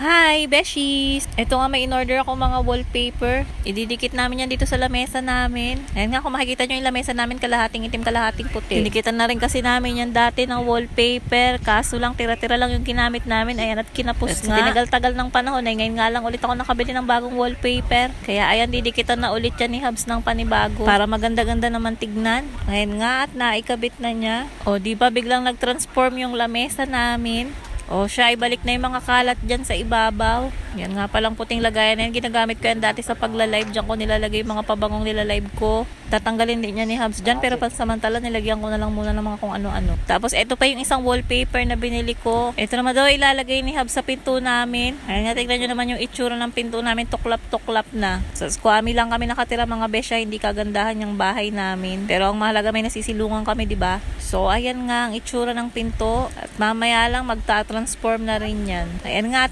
Hi, Beshies! Ito nga may in-order ako mga wallpaper. Ididikit namin yan dito sa lamesa namin. Ayan nga, kung makikita nyo yung lamesa namin, kalahating itim, kalahating puti. Dinikitan na rin kasi namin yan dati ng wallpaper. Kaso lang, tira-tira lang yung ginamit namin. Ayan, at kinapos nga. Tinagal-tagal ng panahon. Ay, ngayon nga lang ulit ako nakabili ng bagong wallpaper. Kaya ayan, didikitan na ulit yan ni Hubs ng panibago. Para maganda-ganda naman tignan. Ayan nga, at naikabit na niya. O, di ba biglang nag-transform yung lamesa namin? O siya, ibalik na yung mga kalat dyan sa ibabaw. Yan nga palang puting lagayan na yan. Ginagamit ko yan dati sa pagla-live. Diyan ko nilalagay yung mga pabangong nila-live ko. Tatanggalin din niya ni Hubs dyan. Pero pansamantala, nilagyan ko na lang muna ng mga kung ano-ano. Tapos, ito pa yung isang wallpaper na binili ko. Ito naman daw ilalagay ni Hubs sa pinto namin. Ayan nga, tignan nyo naman yung itsura ng pinto namin. Tuklap-tuklap na. Sa Squammy lang kami nakatira mga besya. Hindi kagandahan yung bahay namin. Pero ang mahalaga, may nasisilungan kami, diba? So, ayan nga ang itsura ng pinto. At mamaya lang magta-transform na rin yan. Ayan nga.